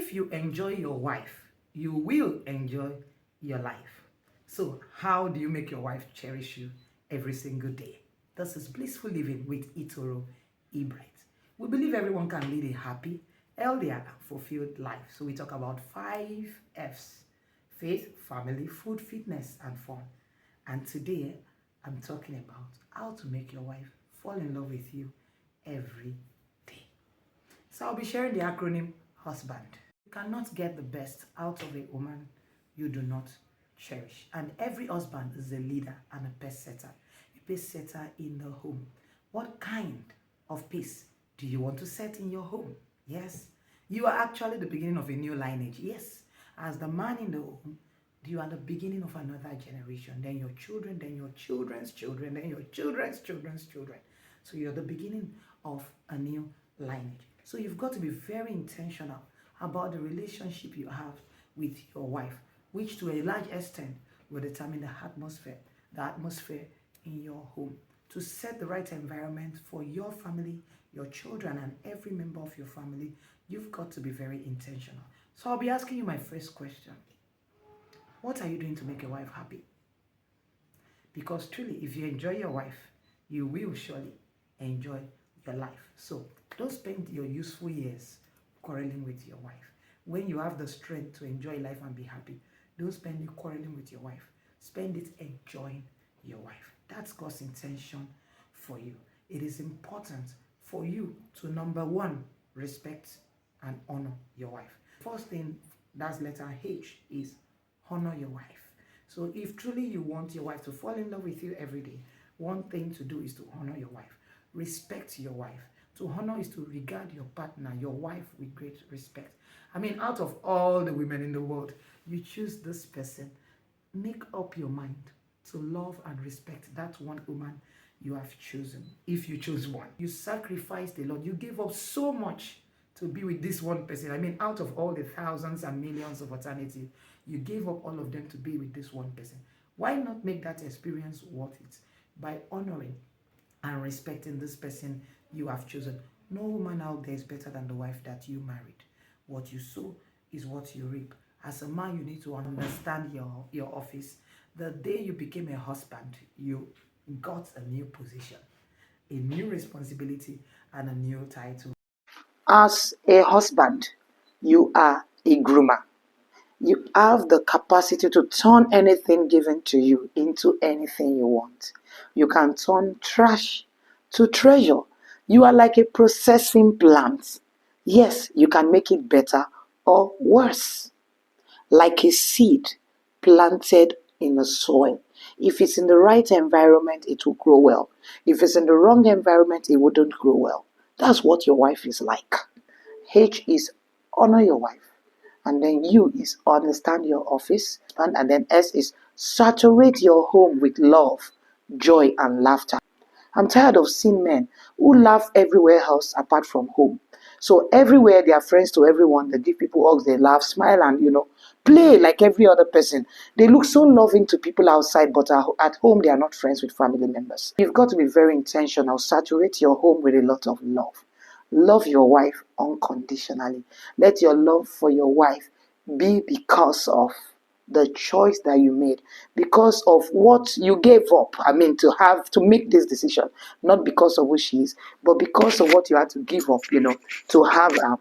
if you enjoy your wife, you will enjoy your life. So how do you make your wife cherish you every single day? This is Blissful Living with Itoro E-Bright. We believe everyone can lead a happy, healthy, and fulfilled life. So we talk about 5 F's: faith, family, food, fitness, and fun. And today I'm talking about how to make your wife fall in love with you every day. So I'll be sharing the acronym HUSBAND. You cannot get the best out of a woman you do not cherish. And every husband is a leader and a pace setter in the home. What kind of pace do you want to set in your home? Yes, you are actually the beginning of a new lineage. Yes, as the man in the home, you are the beginning of another generation. Then your children, then your children's children, then your children's children's children. So you're the beginning of a new lineage. So you've got to be very intentional about the relationship you have with your wife, which to a large extent will determine the atmosphere in your home. To set the right environment for your family, your children, and every member of your family, you've got to be very intentional. So I'll be asking you my first question. What are you doing to make your wife happy? Because truly, if you enjoy your wife, you will surely enjoy your life. So don't spend your useful years quarreling with your wife. When you have the strength to enjoy life and be happy, don't spend it quarreling with your wife. Spend it enjoying your wife. That's God's intention for you. It is important for you to, number one, respect and honor your wife. First thing, that's letter H, is honor your wife. So if truly you want your wife to fall in love with you every day, one thing to do is to honor your wife. Respect your wife. To honor is to regard your partner, your wife, with great respect. I mean, out of all the women in the world, you choose this person. Make up your mind to love and respect that one woman you have chosen. If you choose one, you sacrificed a lot. You gave up so much to be with this one person. I mean, out of all the thousands and millions of alternatives, you gave up all of them to be with this one person. Why not make that experience worth it by honoring and respecting this person you have chosen? No woman out there is better than the wife that you married. What you sow is what you reap. As a man, you need to understand your office. The day you became a husband, you got a new position, a new responsibility, and a new title. As a husband, you are a groomer. You have the capacity to turn anything given to you into anything you want. You can turn trash to treasure. You are like a processing plant. Yes, you can make it better or worse. Like a seed planted in the soil. If it's in the right environment, it will grow well. If it's in the wrong environment, it wouldn't grow well. That's what your wife is like. H is honor your wife. And then U is understand your office. And then S is saturate your home with love, joy, and laughter. I'm tired of seeing men who laugh everywhere else apart from home. So everywhere they are friends to everyone, they give people hugs, they laugh, smile, and play like every other person. They look so loving to people outside, but at home they are not friends with family members. You've got to be very intentional. Saturate your home with a lot of love. Love your wife unconditionally. Let your love for your wife be because of the choice that you made, because of what you gave up. I mean, to make this decision, not because of who she is, but because of what you had to give up, to have her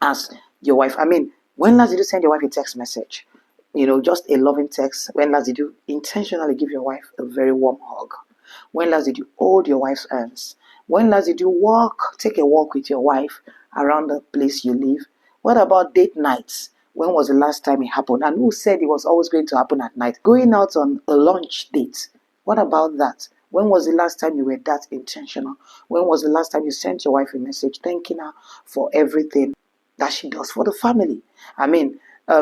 as your wife. I mean, when last did you send your wife a text message? Just a loving text. When last did you intentionally give your wife a very warm hug? When last did you hold your wife's hands? When last did you take a walk with your wife around the place you live? What about date nights? When was the last time it happened? And who said it was always going to happen at night? Going out on a lunch date. What about that? When was the last time you were that intentional? When was the last time you sent your wife a message thanking her for everything that she does for the family? I mean,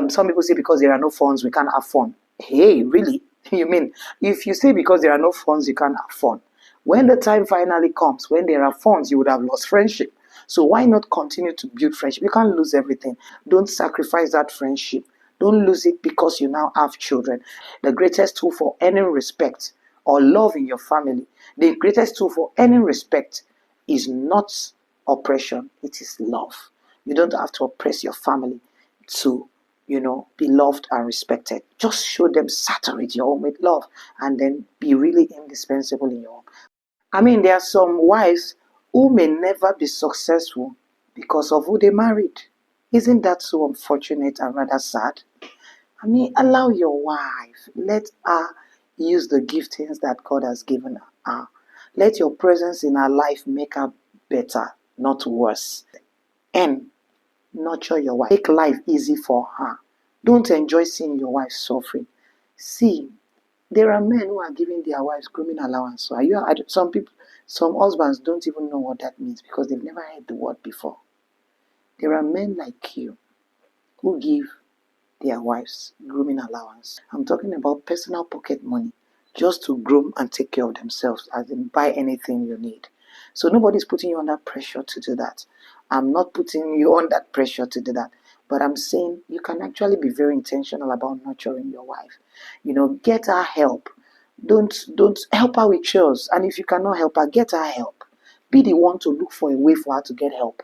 some people say because there are no funds, we can't have fun. Hey, really? You mean, if you say because there are no funds, you can't have fun? When the time finally comes, when there are funds, you would have lost friendship. So why not continue to build friendship? You can't lose everything. Don't sacrifice that friendship. Don't lose it because you now have children. The greatest tool for earning respect or love in your family, the greatest tool for earning respect is not oppression, it is love. You don't have to oppress your family. to, be loved and respected. Just show them, saturate your home with love, and then be really indispensable in your home. I mean, there are some wives who may never be successful because of who they married. Isn't that so unfortunate and rather sad? I mean, allow your wife, let her use the giftings that God has given her. Let your presence in her life make her better, not worse. And nurture your wife. Make life easy for her. Don't enjoy seeing your wife suffering. See, there are men who are giving their wives grooming allowance. So some husbands don't even know what that means because they've never heard the word before. There are men like you who give their wives grooming allowance. I'm talking about personal pocket money just to groom and take care of themselves, as in buy anything you need. So nobody's putting you under pressure to do that. I'm not putting you on that pressure to do that. But I'm saying you can actually be very intentional about nurturing your wife. Get her help. Don't help her with chores. And if you cannot help her, get her help. Be the one to look for a way for her to get help.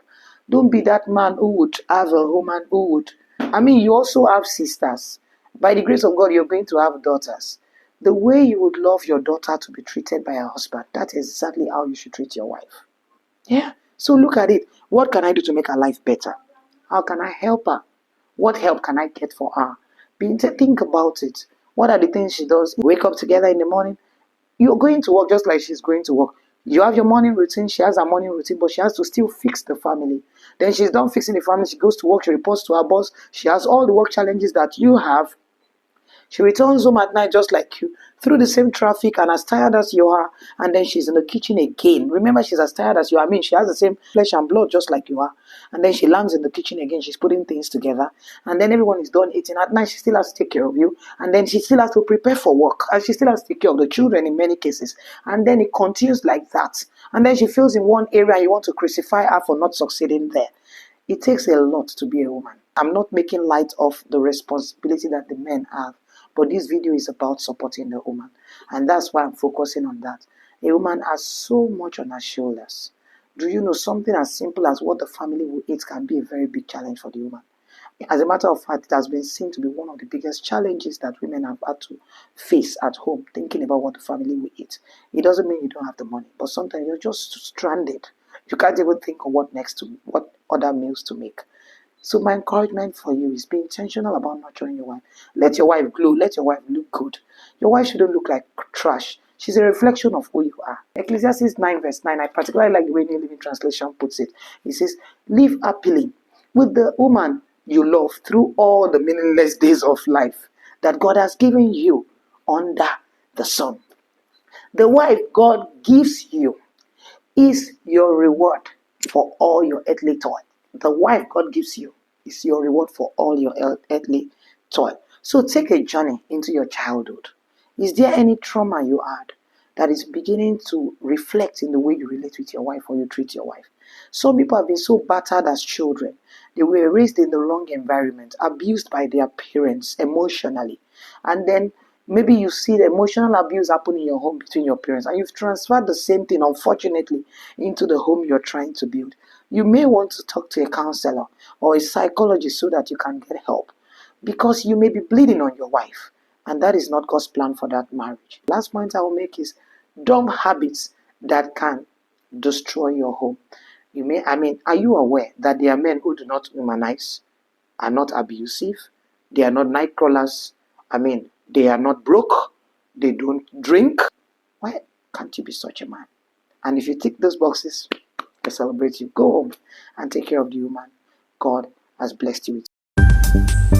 Don't be that man who would have a woman who would. I mean, you also have sisters. By the grace of God, you're going to have daughters. The way you would love your daughter to be treated by her husband, that is exactly how you should treat your wife. Yeah. So look at it. What can I do to make her life better? How can I help her? What help can I get for her? Think about it. What are the things she does? Wake up together in the morning. You're going to work just like she's going to work. You have your morning routine. She has her morning routine, but she has to still fix the family. Then she's done fixing the family. She goes to work. She reports to her boss. She has all the work challenges that you have. She returns home at night just like you, through the same traffic and as tired as you are, and then she's in the kitchen again. Remember, she's as tired as you are. I mean, she has the same flesh and blood just like you are. And then she lands in the kitchen again. She's putting things together. And then everyone is done eating. At night, she still has to take care of you. And then she still has to prepare for work. And she still has to take care of the children in many cases. And then it continues like that. And then she feels in one area and you want to crucify her for not succeeding there. It takes a lot to be a woman. I'm not making light of the responsibility that the men have, but this video is about supporting the woman. And that's why I'm focusing on that. A woman has so much on her shoulders. Do you know something as simple as what the family will eat can be a very big challenge for the woman? As a matter of fact, it has been seen to be one of the biggest challenges that women have had to face at home, thinking about what the family will eat. It doesn't mean you don't have the money, but sometimes you're just stranded. You can't even think of what other meals to make. So my encouragement for you is be intentional about nurturing your wife. Let your wife glow. Let your wife look good. Your wife shouldn't look like trash. She's a reflection of who you are. Ecclesiastes 9 verse 9, I particularly like the way New Living Translation puts it. It says, live happily with the woman you love through all the meaningless days of life that God has given you under the sun. The wife God gives you is your reward for all your earthly toil. The wife God gives you is your reward for all your earthly toil. So take a journey into your childhood. Is there any trauma you had that is beginning to reflect in the way you relate with your wife or you treat your wife? Some people have been so battered as children. They were raised in the wrong environment, abused by their parents emotionally. And then maybe you see the emotional abuse happen in your home between your parents, and you've transferred the same thing, unfortunately, into the home you're trying to build. You may want to talk to a counselor or a psychologist so that you can get help, because you may be bleeding on your wife, and that is not God's plan for that marriage. Last point I will make is dumb habits that can destroy your home. Are you aware that there are men who do not womanize, are not abusive, they are not night crawlers, they are not broke, they don't drink? Why can't you be such a man? And if you tick those boxes, I celebrate you. Go home and take care of the woman God has blessed you with.